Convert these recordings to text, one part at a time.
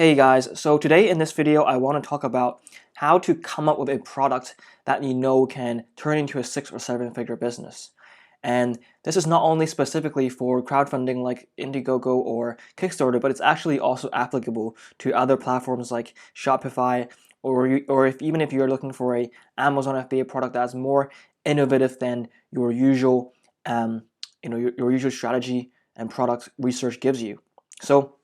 Hey guys, so today in this video I want to talk about how to come up with a product that you know can turn into a 6 or 7 figure business. And this is not only specifically for crowdfunding like Indiegogo or Kickstarter, but it's actually also applicable to other platforms like Shopify, or even if you're looking for a Amazon FBA product that's more innovative than your usual your usual strategy and product research gives you. So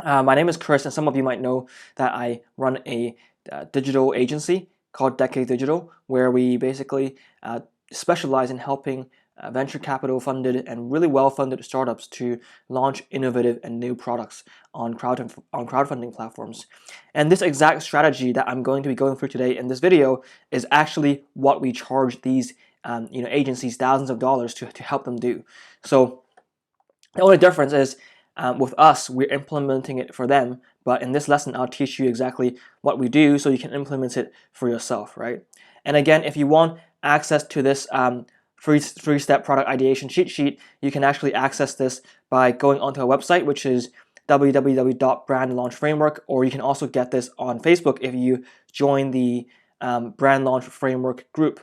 my name is Chris, and some of you might know that I run a digital agency called Decade Digital, where we basically specialize in helping venture capital funded and really well funded startups to launch innovative and new products on crowdfunding platforms. And this exact strategy that I'm going to be going through today in this video is actually what we charge these agencies thousands of dollars to help them do. So the only difference is with us, we're implementing it for them, but in this lesson, I'll teach you exactly what we do so you can implement it for yourself, right? And again, if you want access to this three-step product ideation cheat sheet, you can actually access this by going onto our website, which is www.brandlaunchframework, or you can also get this on Facebook if you join the Brand Launch Framework group.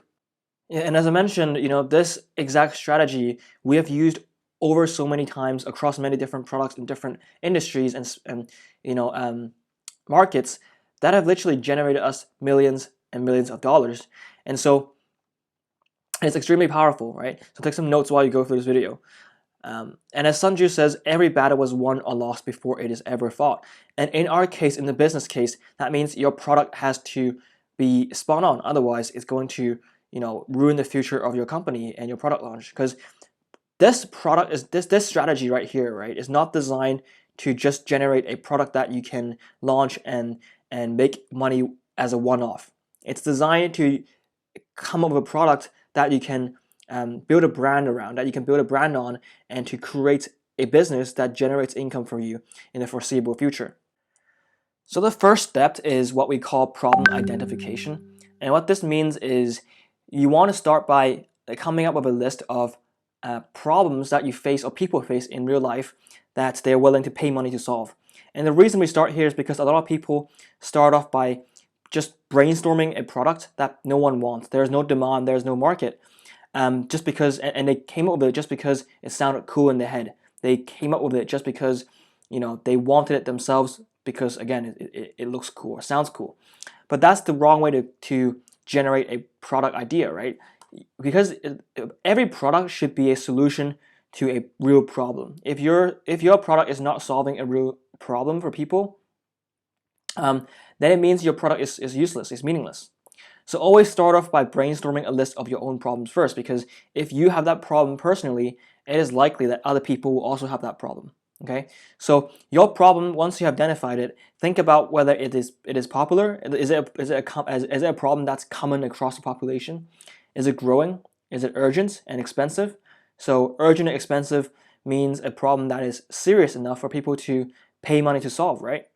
And as I mentioned, this exact strategy we have used over so many times across many different products in different industries and markets that have literally generated us millions and millions of dollars. And so it's extremely powerful, right? So take some notes while you go through this video. And as Sanju says, every battle was won or lost before it is ever fought. And in our case, in the business case, that means your product has to be spot on. Otherwise, it's going to ruin the future of your company and your product launch. Because this product is this strategy right here, right, is not designed to just generate a product that you can launch and make money as a one-off. It's designed to come up with a product that you can build a brand around, that you can build a brand on, and to create a business that generates income for you in the foreseeable future. So the first step is what we call problem identification. And what this means is you want to start by coming up with a list of problems that you face or people face in real life that they're willing to pay money to solve. And the reason we start here is because a lot of people start off by just brainstorming a product that no one wants. There's no demand, there's no market. Just because, and they came up with it just because it sounded cool in their head. They came up with it just because they wanted it themselves because, again, it looks cool or sounds cool. But that's the wrong way to generate a product idea, right? Because every product should be a solution to a real problem. If your product is not solving a real problem for people, then it means your product is useless, it's meaningless. So always start off by brainstorming a list of your own problems first, because if you have that problem personally, it is likely that other people will also have that problem. Okay, so your problem, once you have identified it, think about whether it is popular. Is it a problem that's common across the population? Is it growing? Is it urgent and expensive? So urgent and expensive means a problem that is serious enough for people to pay money to solve, right?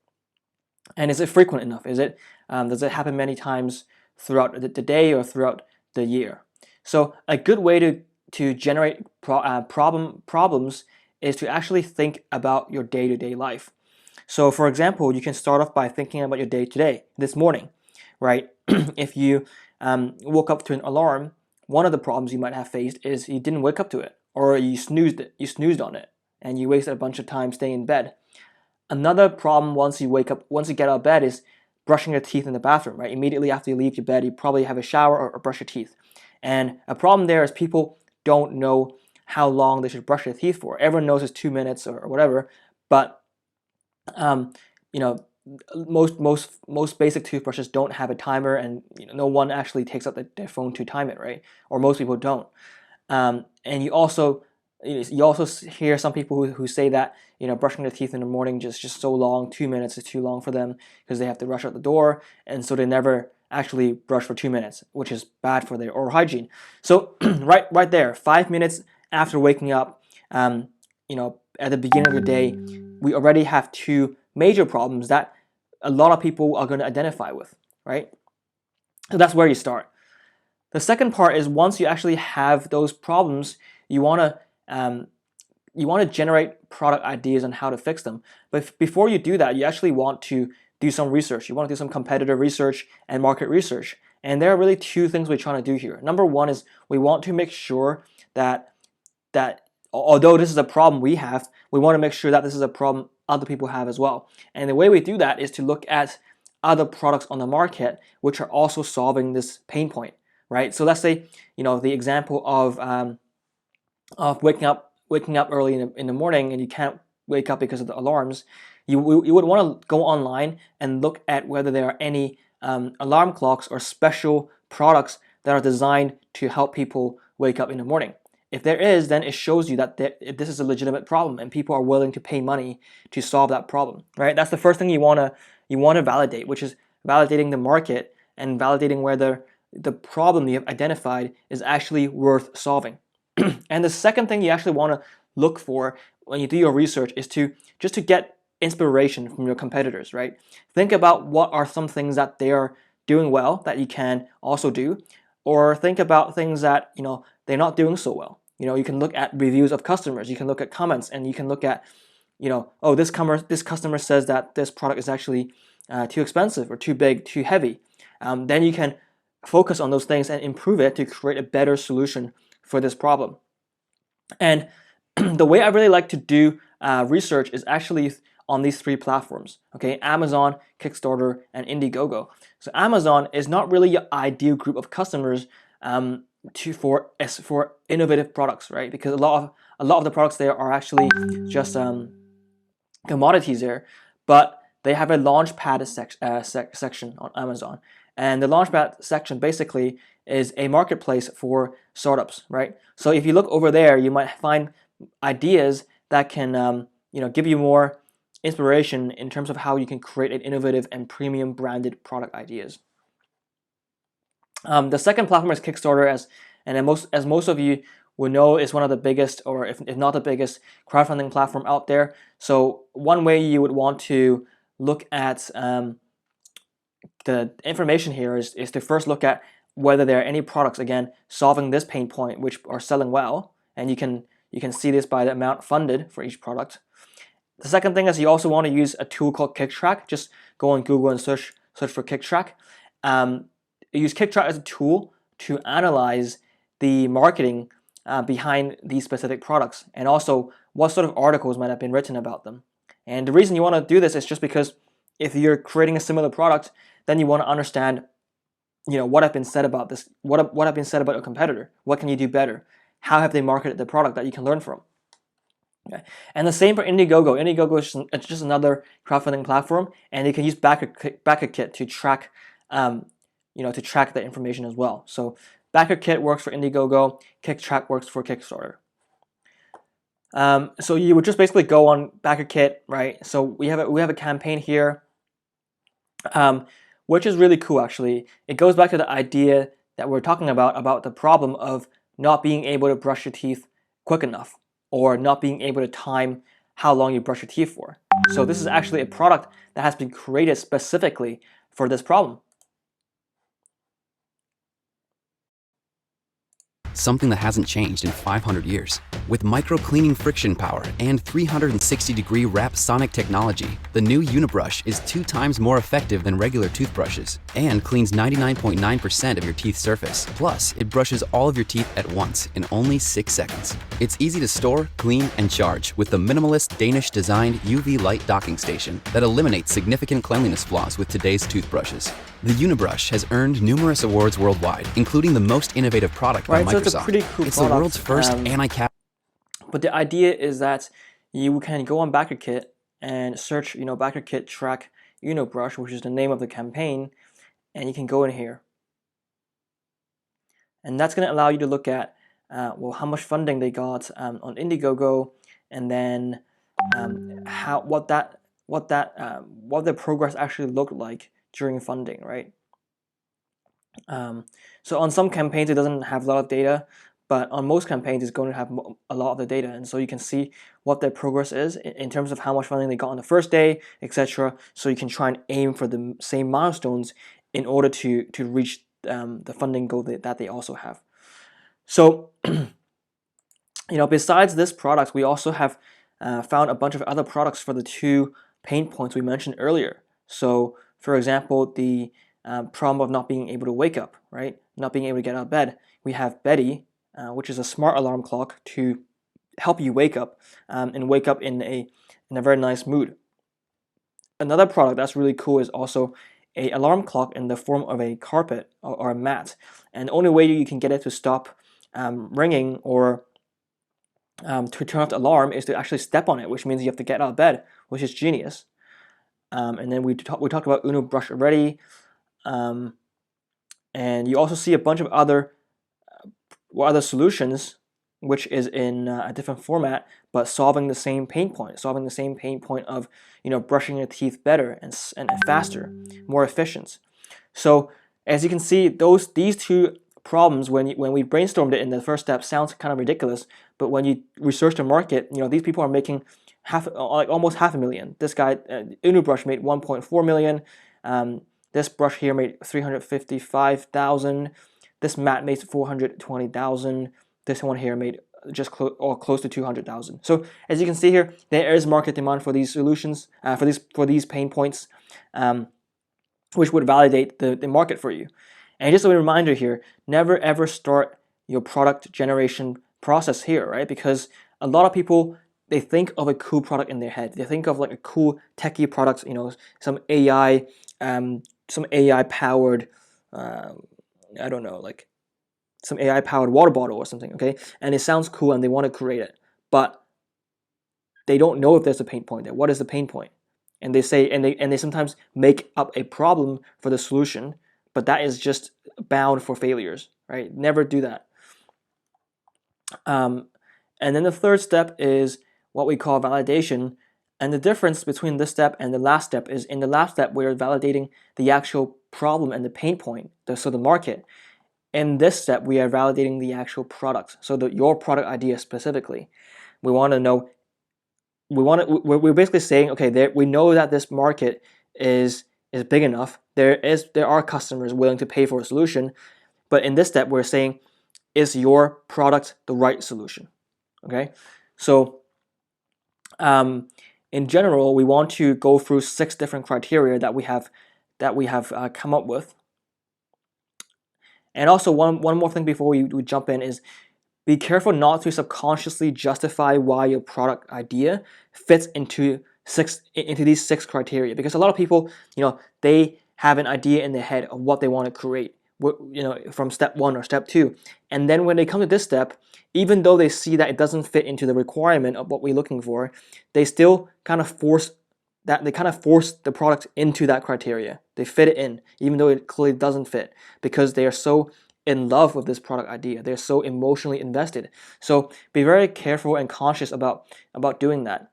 And is it frequent enough? Does it happen many times throughout the day or throughout the year? So a good way to generate problems is to actually think about your day-to-day life. So for example, you can start off by thinking about your day-to-day this morning, right? If you woke up to an alarm, one of the problems you might have faced is you didn't wake up to it, or you snoozed on it, and you wasted a bunch of time staying in bed. Another problem once you get out of bed is brushing your teeth in the bathroom, right? Immediately after you leave your bed, you probably have a shower or brush your teeth. And a problem there is people don't know how long they should brush their teeth for. Everyone knows it's 2 minutes or whatever, but most basic toothbrushes don't have a timer, and no one actually takes out their phone to time it, right? Or most people don't. And you also hear some people who say that brushing their teeth in the morning just so long, 2 minutes is too long for them because they have to rush out the door, and so they never actually brush for 2 minutes, which is bad for their oral hygiene. So right there, 5 minutes after waking up, at the beginning of the day, we already have two major problems that a lot of people are going to identify with, right? So that's where you start. The second part is once you actually have those problems, you want to you want to generate product ideas on how to fix them. But before you do that, you actually want to do some research. You want to do some competitor research and market research. And there are really two things we're trying to do here. Number one is we want to make sure that although this is a problem we have, we want to make sure that this is a problem other people have as well. And the way we do that is to look at other products on the market which are also solving this pain point, right? So let's say, the example of waking up early in the morning and you can't wake up because of the alarms. You would want to go online and look at whether there are any alarm clocks or special products that are designed to help people wake up in the morning. If there is, then it shows you that this is a legitimate problem and people are willing to pay money to solve that problem, right? That's the first thing you want to validate, which is validating the market and validating whether the problem you have identified is actually worth solving. And the second thing you actually want to look for when you do your research is to get inspiration from your competitors, right? Think about what are some things that they are doing well that you can also do, or think about things that they're not doing so well. You can look at reviews of customers, you can look at comments, and you can look at oh, this customer says that this product is actually too expensive or too big, too heavy. Then you can focus on those things and improve it to create a better solution for this problem. And the way I really like to do research is actually on these three platforms, okay? Amazon, Kickstarter, and Indiegogo. So Amazon is not really your ideal group of customers for innovative products, right? Because a lot of the products there are actually just commodities there, but they have a launchpad section on Amazon. And the launchpad section basically is a marketplace for startups, right? So if you look over there, you might find ideas that can give you more inspiration in terms of how you can create an innovative and premium branded product ideas. The second platform is Kickstarter, as most of you will know, is one of the biggest, or if not the biggest, crowdfunding platform out there. So one way you would want to look at the information here is to first look at whether there are any products, again, solving this pain point, which are selling well, and you can see this by the amount funded for each product. The second thing is you also want to use a tool called KickTrack. Just go on Google and search for KickTrack. Use KickTrack as a tool to analyze the marketing behind these specific products, and also what sort of articles might have been written about them. And the reason you want to do this is just because if you're creating a similar product, then you want to understand, what have been said about this, what have been said about your competitor, what can you do better, how have they marketed the product that you can learn from. Okay. And the same for Indiegogo. Indiegogo is just another crowdfunding platform, and you can use BackerKit to track, to track that information as well. So BackerKit works for Indiegogo, KickTrack works for Kickstarter. So you would just basically go on BackerKit, right? So we have a campaign here, which is really cool actually. It goes back to the idea that we're talking about the problem of not being able to brush your teeth quick enough, or not being able to time how long you brush your teeth for. So this is actually a product that has been created specifically for this problem. Something that hasn't changed in 500 years. With micro-cleaning friction power and 360-degree wrap sonic technology, the new Unibrush is 2 times more effective than regular toothbrushes and cleans 99.9% of your teeth surface. Plus, it brushes all of your teeth at once in only 6 seconds. It's easy to store, clean, and charge with the minimalist Danish-designed UV light docking station that eliminates significant cleanliness flaws with today's toothbrushes. The Unibrush has earned numerous awards worldwide, including the most innovative product by Microsoft. So it's a pretty cool it's product. The world's first anti-cap. But the idea is that you can go on BackerKit and search, BackerKit track Unibrush, which is the name of the campaign, and you can go in here. And that's going to allow you to look at, how much funding they got on Indiegogo, and then what the progress actually looked like during funding, right? So on some campaigns it doesn't have a lot of data, but on most campaigns it's going to have a lot of the data, and so you can see what their progress is in terms of how much funding they got on the first day, etc. So you can try and aim for the same milestones in order to reach the funding goal that they also have. So Besides this product, we also have found a bunch of other products for the two pain points we mentioned earlier. So, for example, the problem of not being able to wake up, right? Not being able to get out of bed. We have Betty, which is a smart alarm clock to help you wake up and wake up in a very nice mood. Another product that's really cool is also a alarm clock in the form of a carpet or a mat. And the only way you can get it to stop ringing or to turn off the alarm is to actually step on it, which means you have to get out of bed, which is genius. And then we talked about Uno Brush already. And you also see a bunch of other solutions, which is in a different format, but solving the same pain point, of brushing your teeth better and faster, more efficient. So as you can see, these two problems, when we brainstormed it in the first step, sounds kind of ridiculous, but when you research the market, these people are making almost $500,000. This guy, Uno Brush, made 1.4 million. This brush here made 355,000. This mat made 420,000. This one here made just close to 200,000. So as you can see here, there is market demand for these solutions, for these pain points, which would validate the market for you. And just a reminder here, never ever start your product generation process here, right? Because a lot of people, they think of a cool product in their head. They think of like a cool techie product, some AI powered, I don't know, like some AI powered water bottle or something, okay? And it sounds cool and they want to create it, but they don't know if there's a pain point there. What is the pain point? And they say, and they sometimes make up a problem for the solution, but that is just bound for failures, right? Never do that. And then the third step is what we call validation. And the difference between this step and the last step is, in the last step, we're validating the actual problem and the pain point, so the market. In this step, we are validating the actual product, so your product idea specifically. We want to know. We're basically saying, okay, we know that this market is big enough. There are customers willing to pay for a solution, but in this step, we're saying, is your product the right solution? Okay, so in general, we want to go through 6 different criteria that we have come up with. And also one more thing before we jump in is, be careful not to subconsciously justify why your product idea fits into these 6 criteria, because a lot of people, they have an idea in their head of what they want to create, from step 1 or step 2, and then when they come to this step, even though they see that it doesn't fit into the requirement of what we're looking for, they still kind of force the product into that criteria. They fit it in, even though it clearly doesn't fit, because they are so in love with this product idea. They're so emotionally invested. So be very careful and cautious about doing that.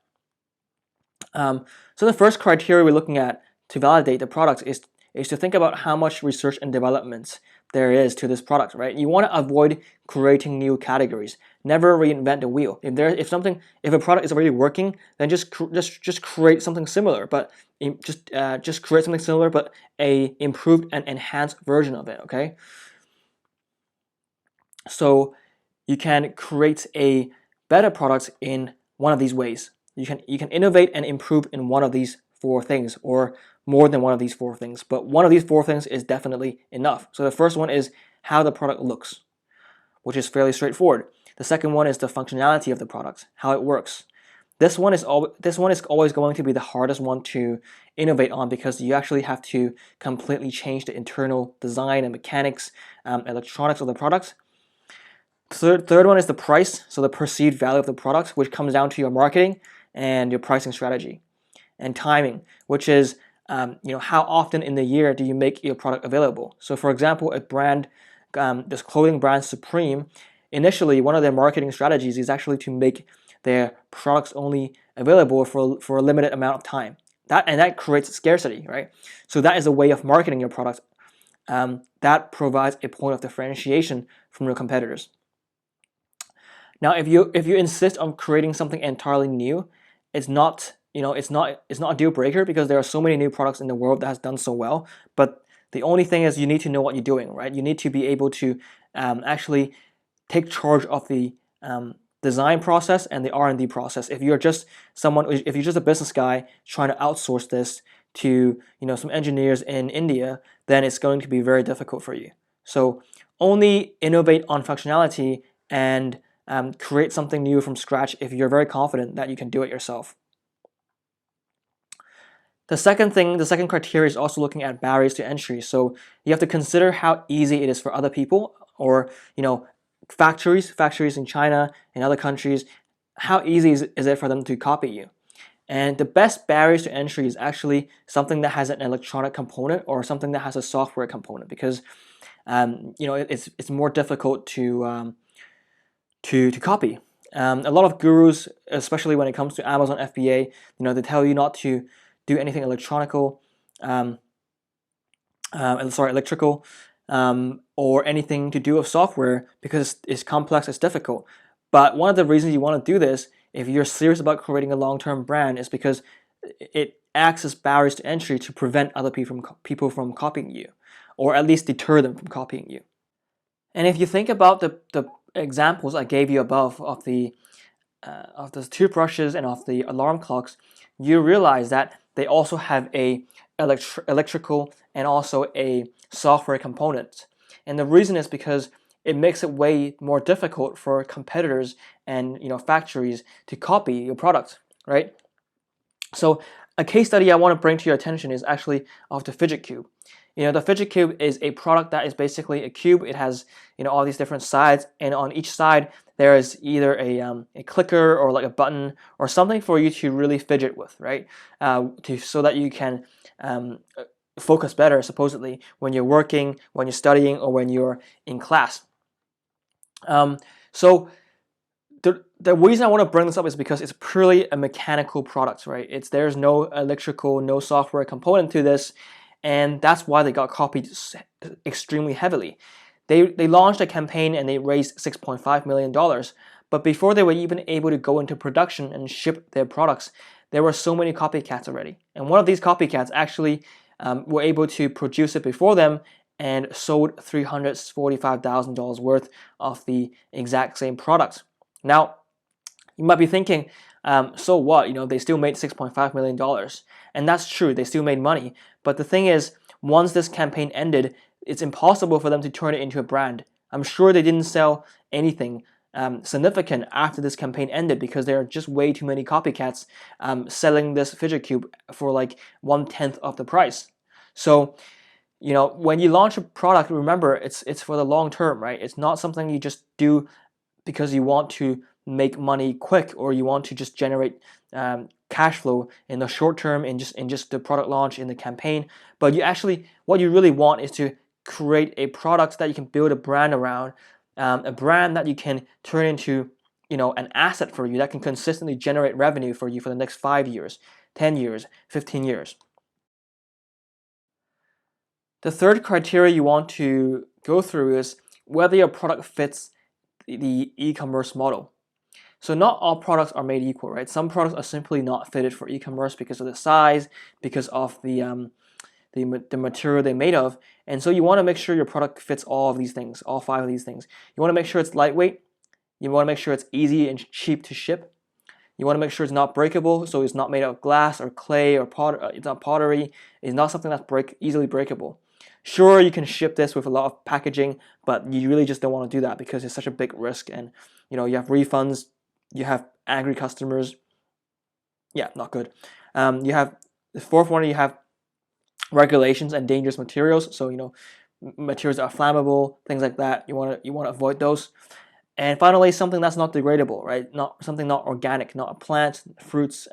So the first criteria we're looking at to validate the product is to think about how much research and development there is to this product, right? You want to avoid creating new categories. Never reinvent the wheel. If a product is already working, then just create something similar, but just create something similar, but a improved and enhanced version of it. Okay. So you can create a better product in one of these ways. You can innovate and improve in one of these 4 things, or more than one of these 4 things, but one of these 4 things is definitely enough. So the first one is how the product looks, which is fairly straightforward. The second one is the functionality of the product, how it works. This one is always going to be the hardest one to innovate on, because you actually have to completely change the internal design and mechanics, electronics of the product. Third one is the price, so the perceived value of the product, which comes down to your marketing and your pricing strategy. And timing, which is how often in the year do you make your product available. So for example, a brand, this clothing brand Supreme, initially one of their marketing strategies is actually to make their products only available for a limited amount of time. That creates scarcity, right? So that is a way of marketing your product that provides a point of differentiation from your competitors. Now, if you insist on creating something entirely new, it's not a deal breaker, because there are so many new products in the world that has done so well. But the only thing is, you need to know what you're doing, right? You need to be able to actually take charge of the design process and the R&D process. If you're just a business guy trying to outsource this to some engineers in India, then it's going to be very difficult for you. So only innovate on functionality and create something new from scratch if you're very confident that you can do it yourself. The second criteria is also looking at barriers to entry. So you have to consider how easy it is for other people, or factories in China and other countries. How easy is it for them to copy you? And the best barriers to entry is actually something that has an electronic component or something that has a software component, because it's more difficult to copy. A lot of gurus, especially when it comes to Amazon FBA, they tell you not to do anything electrical, or anything to do with software, because it's complex, it's difficult. But one of the reasons you want to do this, if you're serious about creating a long-term brand, is because it acts as barriers to entry to prevent other people from copying you, or at least deter them from copying you. And if you think about the examples I gave you above of the toothbrushes and of the alarm clocks, you realize that they also have a electrical and also a software component. And the reason is because it makes it way more difficult for competitors and factories to copy your product, right? So a case study I want to bring to your attention is actually of the fidget cube. The fidget cube is a product that is basically a cube. It has all these different sides, and on each side there is either a clicker or like a button or something for you to really fidget with, right? So that you can focus better, supposedly, when you're working, when you're studying, or when you're in class. So the reason I want to bring this up is because it's purely a mechanical product, right? There's no electrical, no software component to this, and that's why they got copied extremely heavily. They launched a campaign and they raised $6.5 million, but before they were even able to go into production and ship their products, there were so many copycats already. And one of these copycats actually were able to produce it before them and sold $345,000 worth of the exact same product. Now, you might be thinking, so what? They still made $6.5 million. And that's true, they still made money. But the thing is, once this campaign ended, it's impossible for them to turn it into a brand. I'm sure they didn't sell anything significant after this campaign ended, because there are just way too many copycats selling this fidget cube for like 1/10 of the price. So, when you launch a product, remember, it's for the long term, right? It's not something you just do because you want to make money quick, or you want to just generate cash flow in the short term in just the product launch, in the campaign. But what you really want is to create a product that you can build a brand around, a brand that you can turn into an asset for you, that can consistently generate revenue for you for the next 5 years, 10 years, 15 years. The third criteria you want to go through is whether your product fits the e-commerce model. So not all products are made equal, right? Some products are simply not fitted for e-commerce because of the size, because of the material they're made of. And so you want to make sure your product fits all of these things, all 5 of these things. You want to make sure it's lightweight. You want to make sure it's easy and cheap to ship. You want to make sure it's not breakable, so it's not made out of glass or clay or it's not pottery. It's not something that's easily breakable. Sure, you can ship this with a lot of packaging, but you really just don't want to do that because it's such a big risk, and you have refunds, you have angry customers. Yeah, not good. You have the fourth one. You have regulations and dangerous materials. So materials that are flammable, things like that. You want to avoid those. And finally, something that's not degradable, right? Not organic, not a plant, fruits,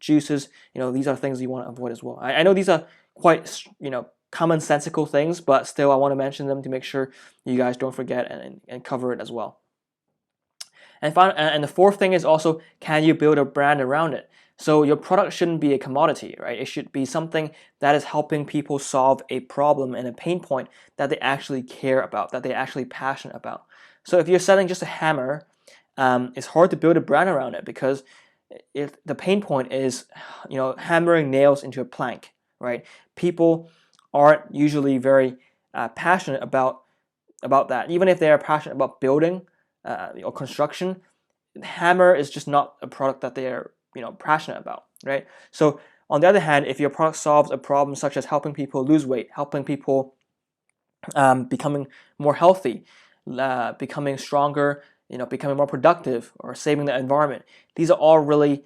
juices. These are things you want to avoid as well. I know these are quite commonsensical things, but still I want to mention them to make sure you guys don't forget and cover it as well. And the fourth thing is also, can you build a brand around it? So your product shouldn't be a commodity, right? It should be something that is helping people solve a problem and a pain point that they actually care about, that they're actually passionate about. So if you're selling just a hammer, it's hard to build a brand around it, because if the pain point is hammering nails into a plank, right? People aren't usually very passionate about that. Even if they are passionate about building or construction, hammer is just not a product that they are passionate about, right? So on the other hand, if your product solves a problem such as helping people lose weight, helping people becoming more healthy, becoming stronger, becoming more productive, or saving the environment, these are all really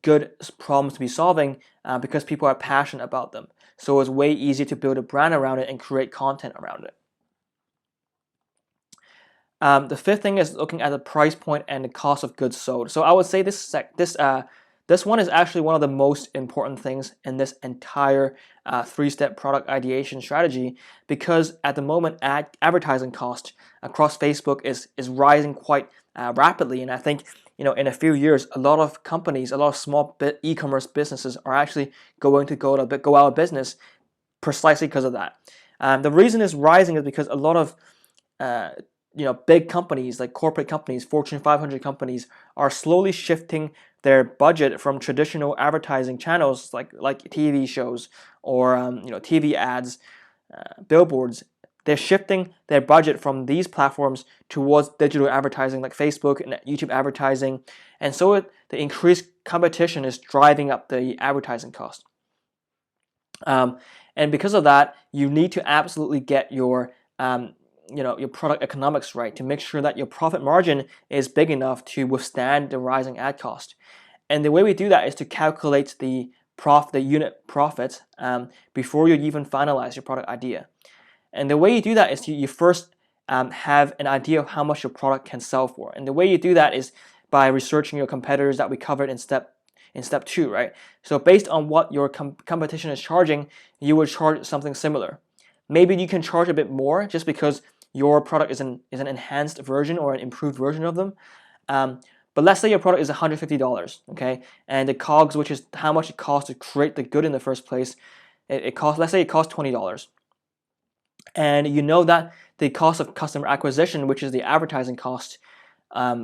good problems to be solving because people are passionate about them. So it's way easier to build a brand around it and create content around it. The fifth thing is looking at the price point and the cost of goods sold. So I would say this one is actually one of the most important things in this entire three-step product ideation strategy, because at the moment advertising cost across Facebook is rising quite rapidly, and I think in a few years a lot of companies, a lot of small e-commerce businesses are actually going to go out of business precisely because of that. The reason it's rising is because a lot of big companies, like corporate companies, Fortune 500 companies, are slowly shifting their budget from traditional advertising channels like TV shows or TV ads, billboards. They're shifting their budget from these platforms towards digital advertising like Facebook and YouTube advertising, and so the increased competition is driving up the advertising cost. And because of that, you need to absolutely get your product economics right to make sure that your profit margin is big enough to withstand the rising ad cost. And the way we do that is to calculate the unit profit before you even finalize your product idea. And the way you do that is you first have an idea of how much your product can sell for. And the way you do that is by researching your competitors that we covered in step 2, right? So based on what your competition is charging, you would charge something similar. Maybe you can charge a bit more just because your product is an enhanced version or an improved version of them. But let's say your product is $150, okay? And the COGS, which is how much it costs to create the good in the first place, let's say it costs $20. And you know that the cost of customer acquisition, which is the advertising cost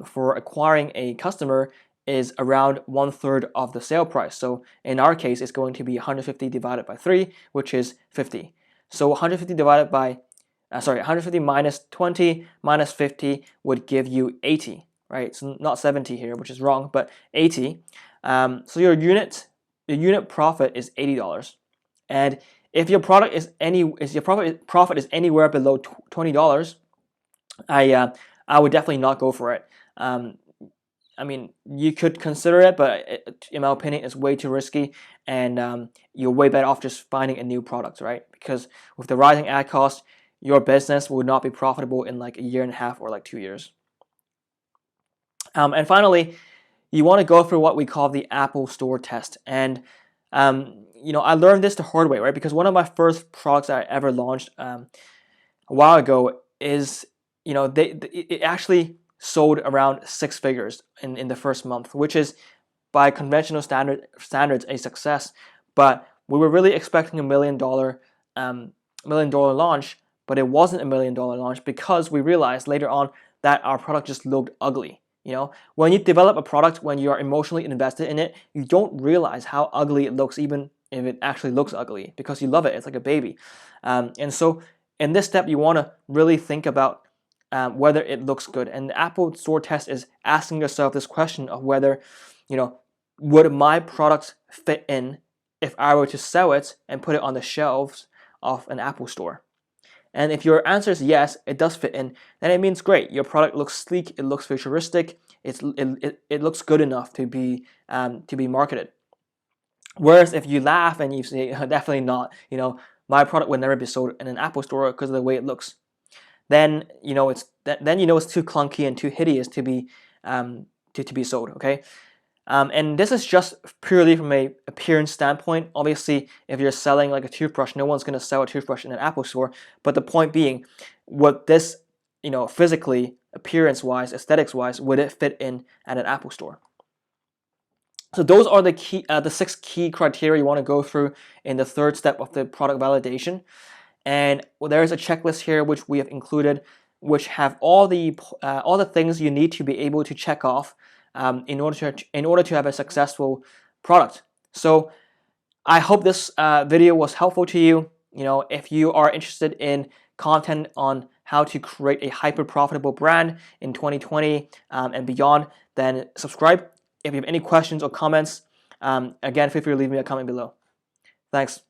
for acquiring a customer, is around 1/3 of the sale price. So in our case, it's going to be 150 divided by 3, which is 50. So 150 minus 20 minus 50 would give you 80, right? So not 70 here, which is wrong, but 80. So your unit profit is $80. And if your product profit is anywhere below $20, I would definitely not go for it. I mean, you could consider it, but in my opinion, it's way too risky, and you're way better off just finding a new product, right? Because with the rising ad cost, your business would not be profitable in like a year and a half or like 2 years. And finally, you want to go through what we call the Apple Store test. And I learned this the hard way, right? Because one of my first products I ever launched a while ago is, it actually sold around 6 figures in the first month, which is by conventional standards a success. But we were really expecting $1 million launch, but it wasn't $1 million launch because we realized later on that our product just looked ugly. When you develop a product, when you are emotionally invested in it, you don't realize how ugly it looks, even if it actually looks ugly, because you love it. It's like a baby. And so in this step, you want to really think about whether it looks good. And the Apple Store test is asking yourself this question of whether, would my product fit in if I were to sell it and put it on the shelves of an Apple Store? And if your answer is yes, it does fit in, then it means great. Your product looks sleek, it looks futuristic, it looks good enough to be marketed. Whereas if you laugh and you say definitely not, my product would never be sold in an Apple Store because of the way it looks, then it's too clunky and too hideous to be sold. Okay, and this is just purely from a appearance standpoint. Obviously, if you're selling like a toothbrush, no one's going to sell a toothbrush in an Apple Store. But the point being, what this physically, appearance-wise, aesthetics-wise, would it fit in at an Apple Store? So those are the 6 key criteria you want to go through in the third step of the product validation. And there is a checklist here which we have included, which have all the things you need to be able to check off in order to have a successful product. So I hope this video was helpful to you. If you are interested in content on how to create a hyper profitable brand in 2020 and beyond, then subscribe. If you have any questions or comments, again, feel free to leave me a comment below. Thanks.